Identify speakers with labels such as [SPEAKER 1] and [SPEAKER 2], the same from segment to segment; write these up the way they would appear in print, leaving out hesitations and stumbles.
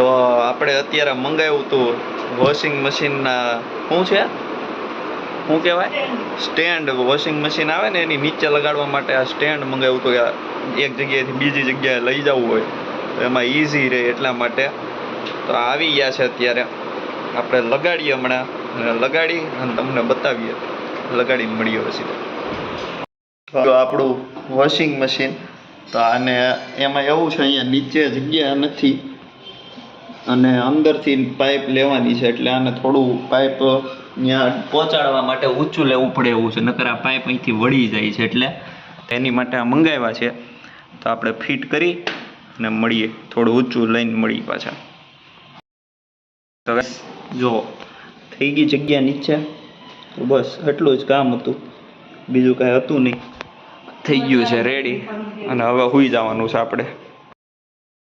[SPEAKER 1] તો આપણે અત્યારે મંગાવ્યું હતું વોશિંગ મશીનના શું છે શું કહેવાય સ્ટેન્ડ વોશિંગ મશીન આવે ને એની નીચે લગાડવા માટે આ સ્ટેન્ડ મંગાવ્યું હતું કે એક જગ્યાએથી બીજી જગ્યાએ લઈ જવું હોય તો એમાં ઇઝી રહે એટલા માટે. તો આવી ગયા છે અત્યારે, આપણે લગાડીએ હમણાં અને લગાડી અને તમને બતાવીએ, લગાડીને મળીએ પછી. તો આપણું વોશિંગ મશીન, તો આને એમાં એવું છે અહીંયા નીચે જગ્યા નથી અને અંદરથી પાઇપ લેવાની છે, એટલે આને થોડું પાઇપ ત્યાં પહોંચાડવા માટે ઊંચું લેવું પડે એવું છે, નકર આ પાઇપ અહીંથી વળી જાય છે, એટલે તેની માટે આ મંગાવ્યા છે. તો આપણે ફિટ કરી અને મળીએ, થોડું ઊંચું લઈને મળીએ પાછા. તો જો થઈ ગઈ જગ્યા નીચે, તો બસ એટલું જ કામ હતું, બીજું કાંઈ હતું નહીં. થઈ ગયું છે રેડી અને હવે સૂઈ જવાનું છે આપણે.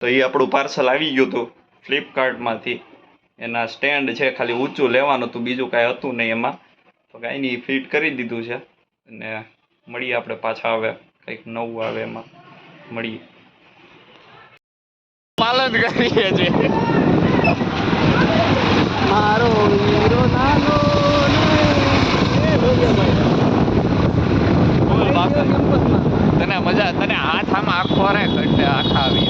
[SPEAKER 1] તો એ આપણું પાર્સલ આવી ગયું હતું ફ્લિપકાર્ટમાંથી. એના સ્ટેન્ડ છે, ખાલી ઊંચું લેવાનું હતું, બીજું કાંઈ હતું નહીં એમાં. તો કાંઈ નહીં, ફિટ કરી દીધું છે અને મળીએ આપણે પાછા. હવે કંઈક નવું આવે એમાં મળીએ. પાલન કરીએ છીએ મારો હીરો નાનો તને મજા, તને હાથ આમાં આખો રે કટે આખા આવી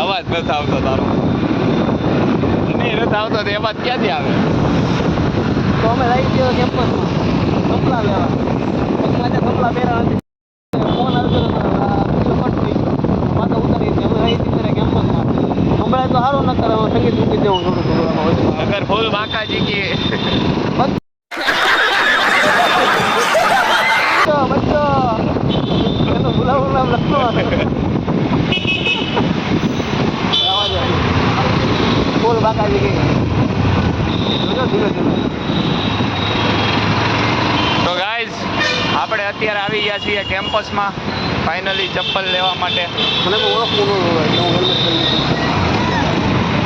[SPEAKER 1] અવાજ નથી આવતો તારો, નહીં નથી આવતો તો અવાજ ક્યાંથી આવે? તો અમે લઈ ગયો કેમ્પસમાં કપડા લેવા, કપડા પહેરા ફોન આવ્યો માથા ઉતારી કેમ્પસમાં. હમણાં તો સારું ન કરે, સંગીત મૂકી દેવું થોડું અગર ફૂલ બાકાજી કે બચ્ચો એનો બોલાવું નામ લખતો ફૂલ બાકાજી કે. તો ગાઈઝ આપણે અત્યારે આવી ગયા છીએ કેમ્પસમાં ફાઇનલી ચપ્પલ લેવા માટે. મને ઓળખવું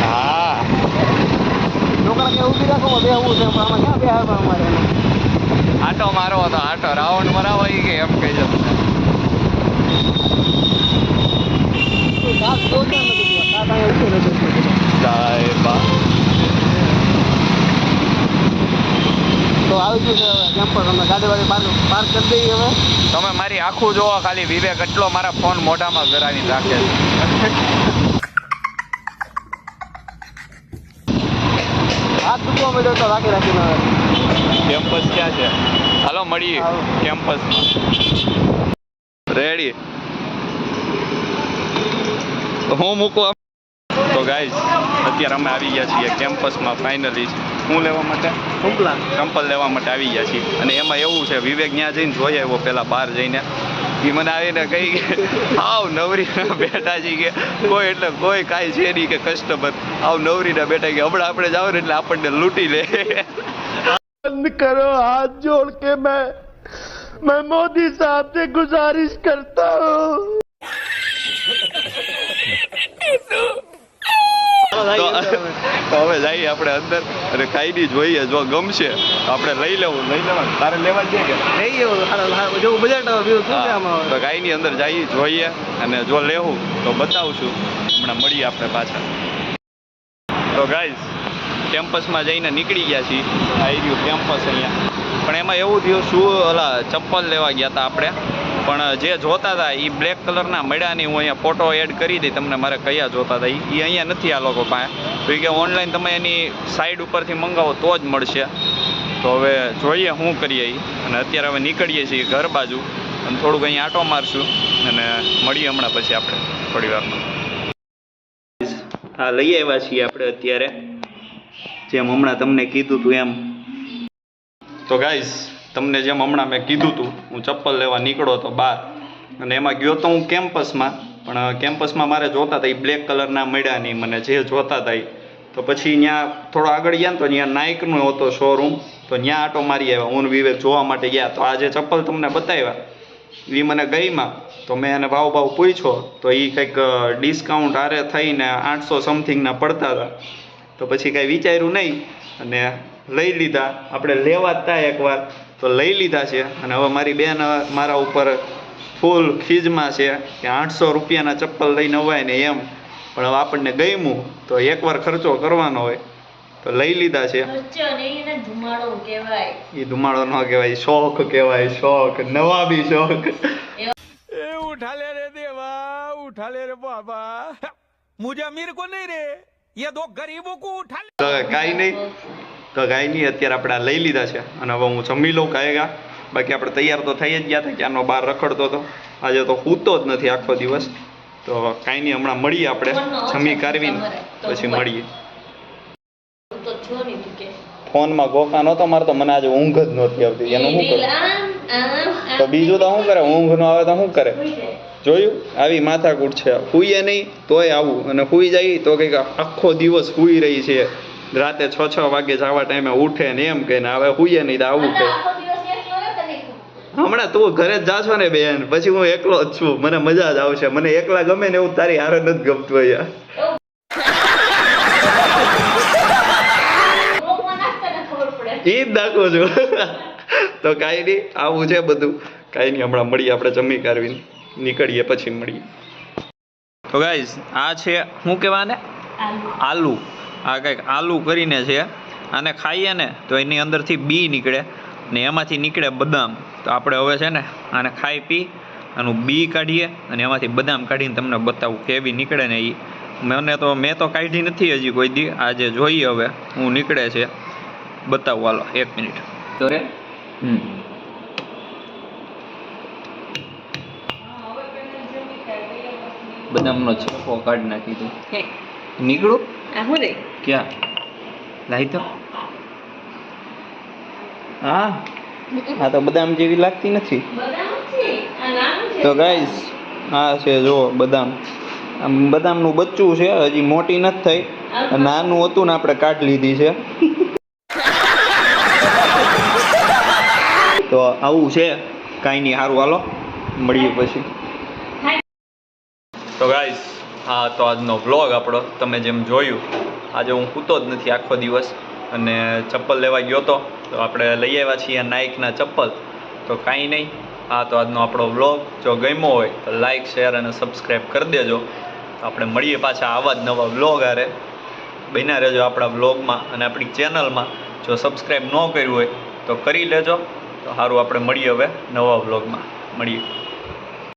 [SPEAKER 1] હા છોકરા કે ઊભી રાખો બેહવું છે, આમાં ક્યાં બેહાડવા અમારે? આટો મારો હતો, આટો રાઉન્ડ મરાવો એ કે એમ કહી જતો. તો આવી ગયું છે કેમ્પસ, અમે ગાડી વાળી પાર્ક કરી દઈએ. હવે તમે મારી આખું જોવો ખાલી, વિવેક એટલો મારા ફોન મોઢામાં ગરાવી રાખે છે. હાથ દુખવા મળ્યો તો રાખી રાખીને. કેમ્પસ ક્યાં છે? હાલો મળીએ કેમ્પસમાં. રેડી હું મૂકું. તો ગાઈઝ અત્યારે અમે આવી ગયા છીએ કેમ્પસમાં ફાઇનલી. શું લેવા માટે? ચંપલ લેવા માટે આવી ગયા છીએ. અને એમાં એવું છે, વિવેક ત્યાં જઈને જોઈ આવ્યો પહેલાં બહાર જઈને. એ મને આવીને કહી કે આવ નવરીના બેઠા છે કે કોઈ, એટલે કોઈ કાંઈ છે નહીં કે કસ્ટમર આવ નવરીના બેઠા કે હમણાં આપણે જાવ ને એટલે આપણને લૂંટી લે. બંધ કરો હાથ જોડ કે मैं मोदी साहब से गुजारिश करता हूँ. તો હવે જઈએ આપણે અંદર અને ખાઈ જોઈએ, જો ગમશે તો આપણે લઈ લેવું. લઈ લેવાનું તારે લેવા જ કે લઈ જેવું બજેટ. તો કાંઈ નહીં, અંદર જઈએ જોઈએ અને જો લેવું તો બતાવશું. હમણાં મળીએ આપણે પાછા. તો ગાઈઝ કેમ્પસમાં જઈને નીકળી ગયા છીએ. આવી રહ્યું કેમ્પસ અહીંયા. પણ એમાં એવું થયું, શું ઓલા ચપ્પલ લેવા ગયા હતા આપણે, પણ જે જોતા હતા એ બ્લેક કલરના મળ્યા નહીં. હું અહીંયા ફોટો એડ કરી દઈ તમને, મારે કયા જોતા હતા એ અહીંયા નથી આ લોકો પાસે. તો એ કે ઓનલાઈન તમે એની સાઈડ ઉપરથી મંગાવો તો જ મળશે. તો હવે જોઈએ શું કરીએ. અને અત્યારે હવે નીકળીએ છીએ ઘર બાજુ અને થોડુંક અહીંયા આંટો મારશું અને મળીએ હમણાં પછી આપણે થોડી વારમાં. હા લઈ આવ્યા છીએ આપણે અત્યારે, જેમ હમણાં તમને કીધું હતું એમ. તો ગાઈઝ તમને જેમ હમણાં મેં કીધું હતું, હું ચપ્પલ લેવા નીકળો હતો બહાર અને એમાં ગયો તો હું કેમ્પસમાં. પણ કેમ્પસમાં મારે જોતા હતા એ બ્લેક કલરના મળ્યા નહીં મને, જે જોતા હતા એ. તો પછી ત્યાં થોડો આગળ ગયા ને તો ત્યાં નાઇકનો હતો શોરૂમ, તો ત્યાં આટો મારી આવ્યા. હું વિવેક જોવા માટે ગયા. તો આ જે ચપ્પલ તમને બતાવ્યા એ મને ગઈમાં. તો મેં એને ભાવ પૂછ્યો તો એ કંઈક ડિસ્કાઉન્ટ આરે થઈને 800 સમથિંગના પડતા હતા. તો પછી કાંઈ વિચાર્યું નહીં અને લઈ લીધા. આપણે લેવા જ હતા એકવાર તો લઈ લીધા છે. અને હવે મારી બેન મારા ઉપર ફૂલ ખીજમાં છે કે 800 રૂપિયાના ચપ્પલ લઈને અવાય ને એમ, પણ હવે આપણને ગમ્યું તો એકવાર ખર્ચો કરવાનો હોય તો લઈ લીધા છે. એ ધુમાડો ન કહેવાય, શોખ કહેવાય, શોખ, નવા બી શોખ.
[SPEAKER 2] उठा ले रे देवा, उठा ले रे बाबा, मुझे अमीर को नहीं रे, ये दो गरीबों को उठा ले.
[SPEAKER 1] તો કાંઈ નહીં, અત્યારે આપણે આ લઈ લીધા છે અને હવે હું જમી લઉં કાંઈ. બાકી આપણે તૈયાર તો થઈ જ ગયા હતા, ક્યારનો બહાર રખડતો હતો. આજે તો સૂતો જ નથી આખો દિવસ. તો કાંઈ નહીં, હમણાં મળીએ આપણે જમી કાઢવીને પછી મળીએ. ફોનમાં ગોખા નહોતો મારતો, મને આજે ઊંઘ જ નહોતી આવતી. એનું શું કરું? તો બીજું તો શું કરે? ઊંઘ ન આવે તો શું કરે? જોયું, આવી માથાકૂટ છે. સૂઈએ નહીં તોય આવું, અને સૂઈ જાય તો કંઈક આખો દિવસ સૂઈ રહી છે, રાતે 6 વાગે જવા ટાઈમે ઉઠે ને એમ કે ને હવે સૂઈએ નહીં તો આવું કે. હમણાં તું ઘરે જ જાશો ને બેન, પછી હું એકલો જ છું, મને મજા જ આવશે. મને એકલા ગમે ને એવું તારી હારે નથી ગમતું યાર. એ જ નાખું છું. તો કાંઈ નહીં, આવું છે બધું. કાંઈ નહીં, હમણાં મળીએ આપણે જમી કાઢવીને નીકળીએ પછી મળીએ. તો ગાઈઝ આ છે શું કહેવાય ને, આલુ. આ કંઈક આલુ કરીને છે. આને ખાઈએ ને તો એની અંદરથી બી નીકળે ને એમાંથી નીકળે બદામ. તો આપણે હવે છે ને આને ખાઈ પી આનું બી કાઢીએ અને એમાંથી બદામ કાઢીને તમને બતાવું કેવી નીકળે ને એ. મેં તો કાઢી નથી હજી કોઈ દી, આજે જોઈએ હવે હું નીકળે છે બતાવું. હાલો 1 મિનિટ. તો રે બદામનો છેપો કાઢી નાખી દઉં. નીકળું ક્યાં લાઈ તો. હા, આ તો બદામ જેવી લાગતી નથી. તો ગાઈસ આ છે જો બદામ. આમ બદામનું બચ્ચું છે, હજી મોટી નથી થઈ. નાનું હતું ને આપણે કાઢી લીધી છે. તો આવું છે. કાંઈ નહીં, સારું હાલો મળીએ પછી. તો ગાઈસ હા, તો આજનો વ્લોગ આપણો તમે જેમ જોયું, આજે હું સૂતો જ નથી આખો દિવસ અને ચપ્પલ લેવા ગયો તો આપણે લઈ આવ્યા છીએ નાઇકના ચપ્પલ. તો કાંઈ નહીં, હા તો આજનો આપણો વ્લોગ જો ગમ્યો હોય તો લાઇક, શેર અને સબસ્ક્રાઈબ કરી દેજો. આપણે મળીએ પાછા આવા જ નવા વ્લોગ આરે. બન્યા રહેજો આપણા વ્લોગમાં અને આપણી ચેનલમાં. જો સબસ્ક્રાઈબ ન કર્યું હોય તો કરી લેજો. તો સારું, આપણે મળીએ હવે નવા વ્લોગમાં મળીએ.